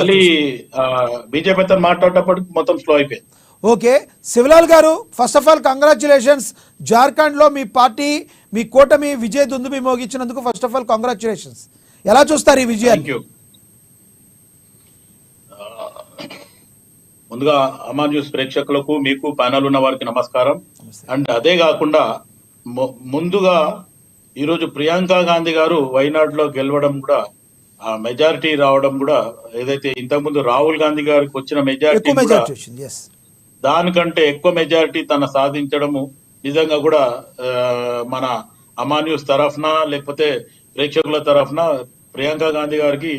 మళ్ళీ బీజేపీతో మాట్లాడేటప్పటికి మొత్తం స్లో అయిపోయింది. ఓకే, శివలాల్ గారు, ఫస్ట్ ఆఫ్ ఆల్ కంగ్రాచులేషన్స్. జార్ఖండ్లో మీ పార్టీ, మీ కూటమి విజయ దుందుబి మోగించినందుకు ఫస్ట్ ఆఫ్ ఆల్ కంగ్రాచులేషన్స్. ఎలా చూస్తారు ఈ విజయాన్ని? ముందుగా అమా న్యూస్ ప్రేక్షకులకు, మీకు ప్యానల్ ఉన్న వారికి నమస్కారం. అండ్ అదే కాకుండా ముందుగా ఈరోజు ప్రియాంక గాంధీ గారు వైనాడులో గెలవడం కూడా, ఆ మెజారిటీ రావడం కూడా, ఏదైతే ఇంతకుముందు రాహుల్ గాంధీ గారికి వచ్చిన మెజారిటీ దానికంటే ఎక్కువ మెజారిటీ తన సాధించడము నిజంగా కూడా మన అమా న్యూస్ తరఫున లేకపోతే ప్రేక్షకుల తరఫున ప్రియాంక గాంధీ గారికి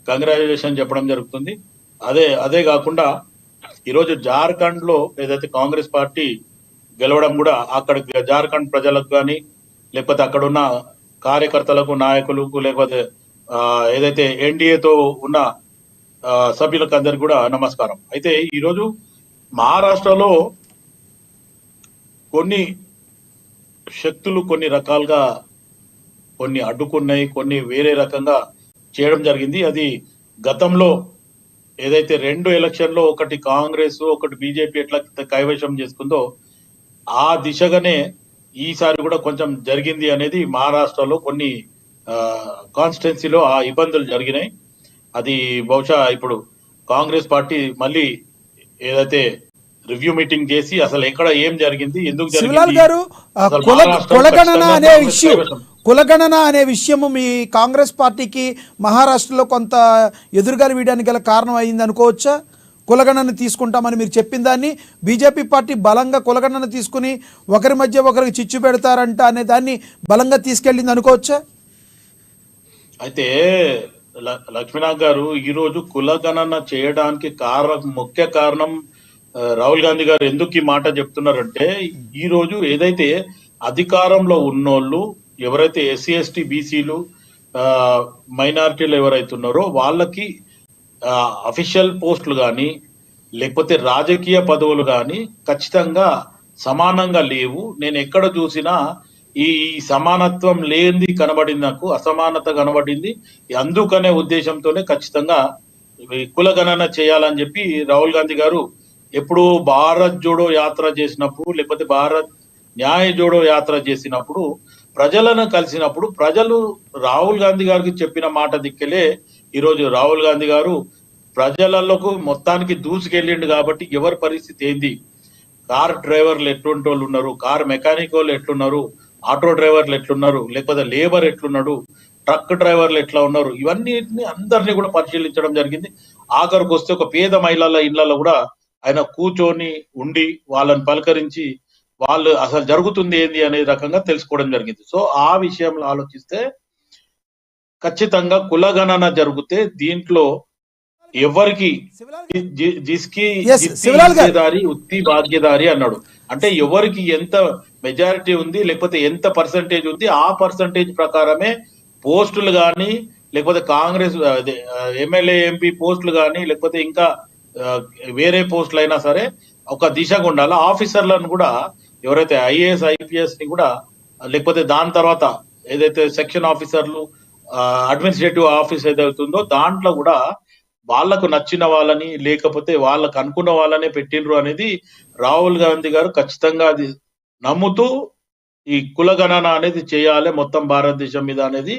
కంగ్రాచులేషన్ చెప్పడం జరుగుతుంది. అదే కాకుండా ఈరోజు జార్ఖండ్ లో ఏదైతే కాంగ్రెస్ పార్టీ గెలవడం కూడా అక్కడ జార్ఖండ్ ప్రజలకు కానీ లేకపోతే అక్కడ ఉన్న కార్యకర్తలకు, నాయకులకు, లేకపోతే ఏదైతే ఎన్డీఏతో ఉన్న సభ్యులకు అందరికి కూడా నమస్కారం. అయితే ఈరోజు మహారాష్ట్రలో కొన్ని శక్తులు కొన్ని రకాలుగా కొన్ని అడ్డుకున్నాయి, కొన్ని వేరే రకంగా చేయడం జరిగింది. అది గతంలో ఏదైతే 2 ఎలక్షన్లో ఒకటి కాంగ్రెస్ ఒకటి బీజేపీ ఎట్లా కైవశం చేసుకుందో ఆ దిశగానే ఈసారి కూడా కొంచెం జరిగింది అనేది మహారాష్ట్రలో కొన్ని కాన్స్టిట్యున్సీలో ఆ ఇబ్బందులు జరిగినాయి. అది బహుశా ఇప్పుడు కాంగ్రెస్ పార్టీ మళ్ళీ ఏదైతే రివ్యూ మీటింగ్ చేసి అసలు ఎక్కడ ఏం జరిగింది, ఎందుకు జరిగింది, కులగణన అనే విషయము మీ కాంగ్రెస్ పార్టీకి మహారాష్ట్రలో కొంత ఎదురుగాలి వీయడానికి గల కారణం అయింది అనుకోవచ్చా? కులగణన తీసుకుంటామని మీరు చెప్పిన దాన్ని బీజేపీ పార్టీ బలంగా కులగణన తీసుకుని ఒకరి మధ్య ఒకరికి చిచ్చు పెడతారంట అనే దాన్ని బలంగా తీసుకెళ్ళింది అనుకోవచ్చా? అయితే లక్ష్మీనాథ్ గారు, ఈరోజు కులగణన చేయడానికి ముఖ్య కారణం రాహుల్ గాంధీ గారు ఎందుకు ఈ మాట చెప్తున్నారంటే, ఈ రోజు ఏదైతే అధికారంలో ఉన్నోళ్ళు ఎవరైతే ఎస్సీ ఎస్టీ బీసీలు మైనారిటీలు ఎవరైతే ఉన్నారో వాళ్ళకి అఫీషియల్ పోస్టులు కానీ లేకపోతే రాజకీయ పదవులు కానీ ఖచ్చితంగా సమానంగా లేవు. నేను ఎక్కడ చూసినా ఈ సమానత్వం లేనిది కనబడింది, నాకు అసమానత కనబడింది. అందుకనే ఉద్దేశంతోనే ఖచ్చితంగా కులగణన చేయాలని చెప్పి రాహుల్ గాంధీ గారు ఎప్పుడు భారత్ జోడో యాత్ర చేసినప్పుడు లేకపోతే భారత్ న్యాయ జోడో యాత్ర చేసినప్పుడు ప్రజలను కలిసినప్పుడు ప్రజలు రాహుల్ గాంధీ గారికి చెప్పిన మాట దిక్కెలే ఈరోజు రాహుల్ గాంధీ గారు ప్రజలకు మొత్తానికి దూసుకెళ్ళిండు. కాబట్టి ఎవరి పరిస్థితి ఏంది, కార్ డ్రైవర్లు ఎటువంటి వాళ్ళు ఉన్నారు, కార్ మెకానిక్ వాళ్ళు ఎట్లున్నారు, ఆటో డ్రైవర్లు ఎట్లున్నారు, లేకపోతే లేబర్ ఎట్లున్నాడు, ట్రక్ డ్రైవర్లు ఎట్లా ఉన్నారు, ఇవన్నీ అందరినీ కూడా పరిశీలించడం జరిగింది. ఆఖరికి వస్తే ఒక పేద మహిళల ఇళ్లలో కూడా ఆయన కూర్చొని ఉండి వాళ్ళని పలకరించి వాళ్ళు అసలు జరుగుతుంది ఏంది అనే రకంగా తెలుసుకోవడం జరిగింది. సో ఆ విషయంలో ఆలోచిస్తే ఖచ్చితంగా కులగణన జరిగితే దీంట్లో ఎవరికి ఉత్తి భాగ్యదారి అన్నాడు అంటే ఎవరికి ఎంత మెజారిటీ ఉంది లేకపోతే ఎంత పర్సంటేజ్ ఉంది ఆ పర్సంటేజ్ ప్రకారమే పోస్టులు కానీ లేకపోతే కాంగ్రెస్ ఎమ్మెల్యే ఎంపీ పోస్టులు కానీ లేకపోతే ఇంకా వేరే పోస్టులు అయినా సరే ఒక దిశగా ఉండాలి. ఆఫీసర్లను కూడా ఎవరైతే ఐఏఎస్ ఐపీఎస్ ని కూడా లేకపోతే దాని తర్వాత ఏదైతే సెక్షన్ ఆఫీసర్లు అడ్మినిస్ట్రేటివ్ ఆఫీస్ ఏదైతుందో దాంట్లో కూడా వాళ్లకు నచ్చిన వాళ్ళని లేకపోతే వాళ్ళకు అనుకున్న వాళ్ళనే పెట్టినరు అనేది రాహుల్ గాంధీ గారు ఖచ్చితంగా అది నమ్ముతూ ఈ కులగణన అనేది చేయాలి మొత్తం భారతదేశం మీద అనేది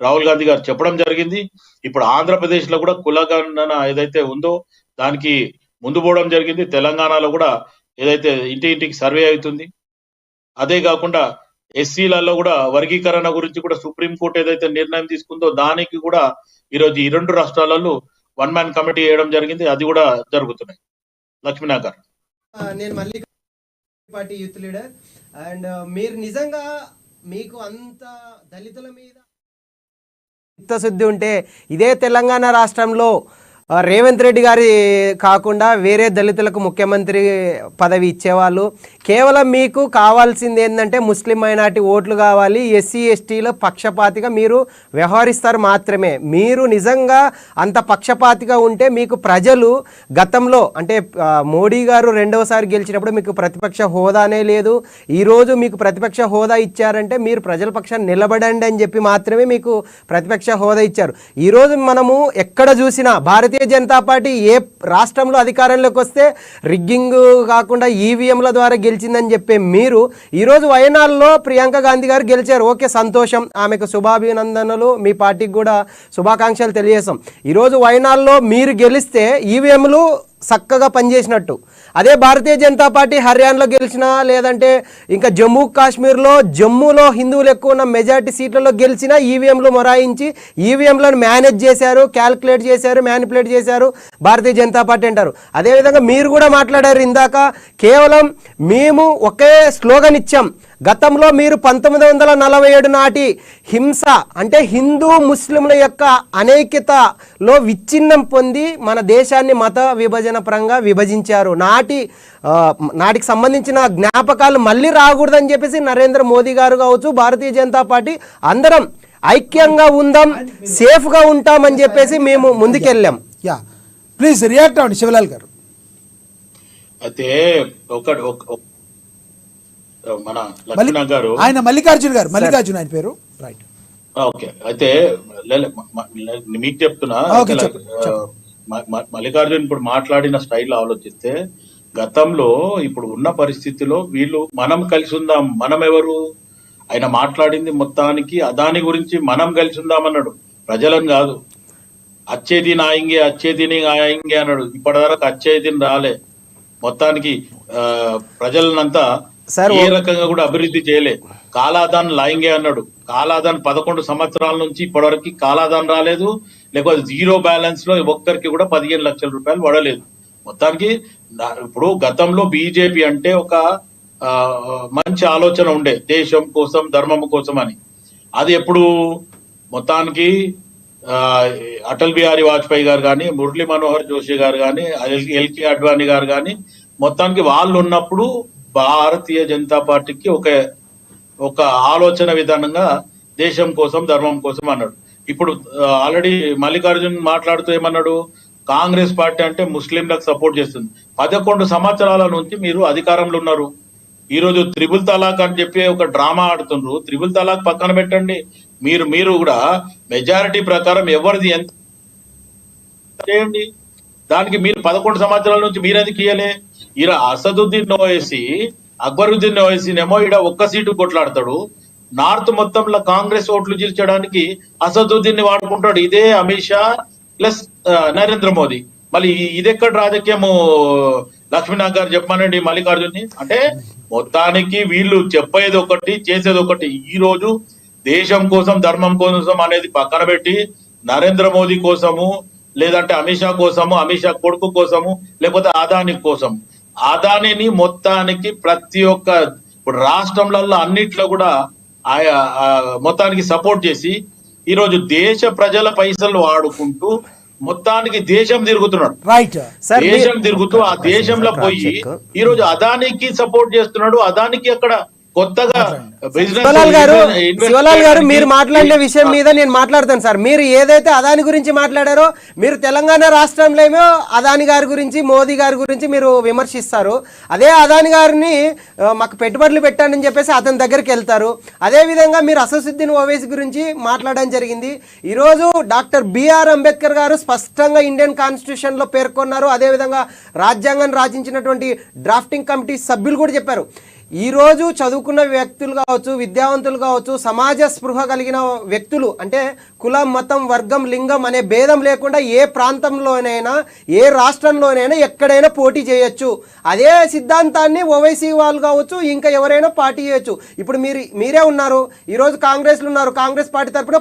రాహుల్ గాంధీ గారు చెప్పడం జరిగింది. ఇప్పుడు ఆంధ్రప్రదేశ్ లో కూడా కులగణన ఏదైతే ఉందో దానికి ముందు పోవడం జరిగింది. తెలంగాణలో కూడా ఏదైతే ఇంటికి సర్వే అవుతుంది. అదే కాకుండా ఎస్సీలలో కూడా వర్గీకరణ గురించి కూడా సుప్రీంకోర్టు ఏదైతే నిర్ణయం తీసుకుందో దానికి కూడా ఈరోజు ఈ 2 రాష్ట్రాలలో 1 మ్యాన్ కమిటీ వేయడం జరిగింది. అది కూడా జరుగుతున్నాయి. లక్ష్మీనాథ్ గారు, నేను మళ్ళీ పార్టీ యూత్ లీడర్ అండ్ మీరు నిజంగా మీకు అంత దళితుల మీద చిత్తశుద్ధి ఉంటే ఇదే తెలంగాణ రాష్ట్రంలో రేవంత్ రెడ్డి గారి కాకుండా వేరే దళితులకు ముఖ్యమంత్రి పదవి ఇచ్చేవాళ్ళు. కేవలం మీకు కావాల్సింది ఏంటంటే ముస్లిం మైనార్టీ ఓట్లు కావాలి, ఎస్సీ ఎస్టీలో పక్షపాతిగా మీరు వ్యవహరిస్తారు మాత్రమే. మీరు నిజంగా అంత పక్షపాతిగా ఉంటే మీకు ప్రజలు గతంలో అంటే మోడీ గారు 2వసారి గెలిచినప్పుడు మీకు ప్రతిపక్ష హోదానే లేదు. ఈరోజు మీకు ప్రతిపక్ష హోదా ఇచ్చారంటే మీరు ప్రజల పక్షాన్ని నిలబడండి అని చెప్పి మాత్రమే మీకు ప్రతిపక్ష హోదా ఇచ్చారు. ఈరోజు మనము ఎక్కడ చూసినా భారతీయ భారతీయ జనతా పార్టీ ఏ రాష్ట్రంలో అధికారంలోకి వస్తే రిగ్గింగ్ కాకుండా ఈవీఎంల ద్వారా గెలిచిందని చెప్పే మీరు ఈరోజు వయనాడులో ప్రియాంక గాంధీ గారు గెలిచారు. ఓకే, సంతోషం, ఆమెకు శుభాభినందనలు, మీ పార్టీకి కూడా శుభాకాంక్షలు తెలియజేస్తాం. ఈరోజు వయనాడులో మీరు గెలిస్తే ఈవీఎంలు చక్కగా పనిచేసినట్టు, అదే భారతీయ జనతా పార్టీ హర్యానాలో గెలిచినా లేదంటే ఇంకా జమ్మూ కాశ్మీర్లో జమ్మూలో హిందువులు ఎక్కువ ఉన్న మెజారిటీ సీట్లలో గెలిచినా ఈవీఎంలు మొరాయించి ఈవీఎంలను మేనేజ్ చేశారు, క్యాల్కులేట్ చేశారు, మ్యానిపులేట్ చేశారు భారతీయ జనతా పార్టీ అంటారు. అదేవిధంగా మీరు కూడా మాట్లాడారు ఇందాక, కేవలం మేము ఒకే స్లోగన్ ఇచ్చాం. గతంలో మీరు 1947 నాటి హింస అంటే హిందూ ముస్లింల యొక్క అనైక్యతలో విచ్ఛిన్నం పొంది మన దేశాన్ని మత విభజన పరంగా విభజించారు. నాటికి సంబంధించిన జ్ఞాపకాలు మళ్ళీ రాకూడదని చెప్పేసి నరేంద్ర మోదీ గారు కావచ్చు, భారతీయ జనతా పార్టీ అందరం ఐక్యంగా ఉందాం, సేఫ్గా ఉంటామని చెప్పేసి మేము ముందుకెళ్ళాం. యా, ప్లీజ్ రియాక్ట్ అవ్వండి శివలాల్ గారు. అయితే మన లక్ష్మణ గారు, ఆయన మల్లికార్జున గారు, మల్లికార్జున ఆయన పేరు, రైట్. ఓకే, అయితే మీకు చెప్తున్నా, మల్లికార్జున్ ఇప్పుడు మాట్లాడిన స్టైల్ ఆలోచిస్తే గతంలో ఇప్పుడు ఉన్న పరిస్థితిలో వీళ్ళు మనం కలిసి ఉందాం, మనం ఎవరు, ఆయన మాట్లాడింది మొత్తానికి అదాని గురించి మనం కలిసి ఉందాం అన్నాడు, ప్రజలను కాదు. అచ్చేదిన్ ఆయంగే అన్నాడు. ఇప్పటివరకు అచ్చేదిన్ రాలే. మొత్తానికి ప్రజలనంతా ఏ రకంగా కూడా అభివృద్ధి చేయలే. కాలాదాన్ లాయింగే అన్నాడు. కాలాదాన్ 11 సంవత్సరాల నుంచి ఇప్పటివరకు కాలాదాన్ రాలేదు, లేకపోతే జీరో బ్యాలెన్స్ లో ఒక్కరికి కూడా 15 లక్షల రూపాయలు పడలేదు. మొత్తానికి ఇప్పుడు గతంలో బీజేపీ అంటే ఒక మంచి ఆలోచన ఉండే, దేశం కోసం ధర్మం కోసం అని. అది ఎప్పుడు మొత్తానికి అటల్ బిహారీ వాజ్పేయి గారు కానీ, మురళీ మనోహర్ జోషి గారు కానీ, ఎల్కే అడ్వాణి గారు కానీ, మొత్తానికి వాళ్ళు ఉన్నప్పుడు భారతీయ జనతా పార్టీకి ఒక ఆలోచన విధానంగా దేశం కోసం ధర్మం కోసం అన్నాడు. ఇప్పుడు ఆల్రెడీ మల్లికార్జున్ మాట్లాడుతూ ఏమన్నాడు, కాంగ్రెస్ పార్టీ అంటే ముస్లింలకు సపోర్ట్ చేస్తుంది. 11 సంవత్సరాల నుంచి మీరు అధికారంలో ఉన్నారు. ఈ రోజు త్రిబుల్ తలాక్ అని చెప్పి ఒక డ్రామా ఆడుతున్నారు. త్రిబుల్ తలాక్ పక్కన పెట్టండి, మీరు కూడా మెజారిటీ ప్రకారం ఎవరిది ఎంత చేయండి. దానికి మీరు 11 సంవత్సరాల నుంచి మీరెందుకు ఇయ్యలే? ఈయన అసదుద్దీన్ ఓవైసీ, అక్బరుద్దీన్ ఓవైసీనేమో ఈడ ఒక్క సీటు కొట్లాడతాడు. నార్త్ మొత్తంలో కాంగ్రెస్ ఓట్లు చీల్చడానికి అసదుద్దీన్ ని వాడుకుంటాడు. ఇదే అమిత్ షా ప్లస్ నరేంద్ర మోదీ. మళ్ళీ ఇదెక్కడ రాజకీయము? లక్ష్మీనాథ్ గారు చెప్పమనండి మల్లికార్జున్ని. అంటే మొత్తానికి వీళ్ళు చెప్పేది ఒకటి, చేసేది ఒకటి. ఈ రోజు దేశం కోసం ధర్మం కోసం అనేది పక్కన పెట్టి నరేంద్ర మోదీ కోసము, లేదంటే అమిత్ షా కోసము, అమిత్ షా కొడుకు కోసము, లేకపోతే అదాని కోసం, అదానిని మొత్తానికి ప్రతి ఒక్క ఇప్పుడు రాష్ట్రంలలో అన్నిట్లో కూడా మొత్తానికి సపోర్ట్ చేసి ఈరోజు దేశ ప్రజల పైసలు వాడుకుంటూ మొత్తానికి దేశం తిరుగుతున్నాడు. రైట్, దేశం తిరుగుతూ ఆ దేశంలో పోయి ఈ రోజు అదానికి సపోర్ట్ చేస్తున్నాడు. అదానికి అక్కడ కొత్తగా శివలాల్ గారు మీరు మాట్లాడిన విషయం మీద నేను మాట్లాడతాను సార్. మీరు ఏదైతే అదాని గురించి మాట్లాడారో, మీరు తెలంగాణ రాష్ట్రంలో ఏమో అదాని గారి గురించి, మోదీ గారి గురించి మీరు విమర్శిస్తారు. అదే అదాని గారిని మాకు పెట్టుబడులు పెట్టానని చెప్పేసి అతని దగ్గరికి వెళ్తారు. అదే విధంగా మీరు అసదుద్దీన్ ఓవైసీ గురించి మాట్లాడడం జరిగింది. ఈరోజు డాక్టర్ బిఆర్ అంబేద్కర్ గారు స్పష్టంగా ఇండియన్ కాన్స్టిట్యూషన్ లో పేర్కొన్నారు. అదేవిధంగా రాజ్యాంగాన్ని రచించినటువంటి డ్రాఫ్టింగ్ కమిటీ సభ్యులు కూడా చెప్పారు. ఈరోజు చదువుకున్న వ్యక్తులు కావచ్చు, విద్యావంతులు కావచ్చు, సమాజ స్పృహ కలిగిన వ్యక్తులు అంటే కులం, మతం, వర్గం, లింగం అనే భేదం లేకుండా ఏ ప్రాంతంలోనైనా, ఏ రాష్ట్రంలోనైనా ఎక్కడైనా పోటీ చేయొచ్చు. అదే సిద్ధాంతాన్ని ఓవైసీ వాళ్ళు కావచ్చు, ఇంకా ఎవరైనా పార్టీ చేయొచ్చు. ఇప్పుడు మీరే ఉన్నారు, ఈరోజు కాంగ్రెస్లో ఉన్నారు, కాంగ్రెస్ పార్టీ తరఫున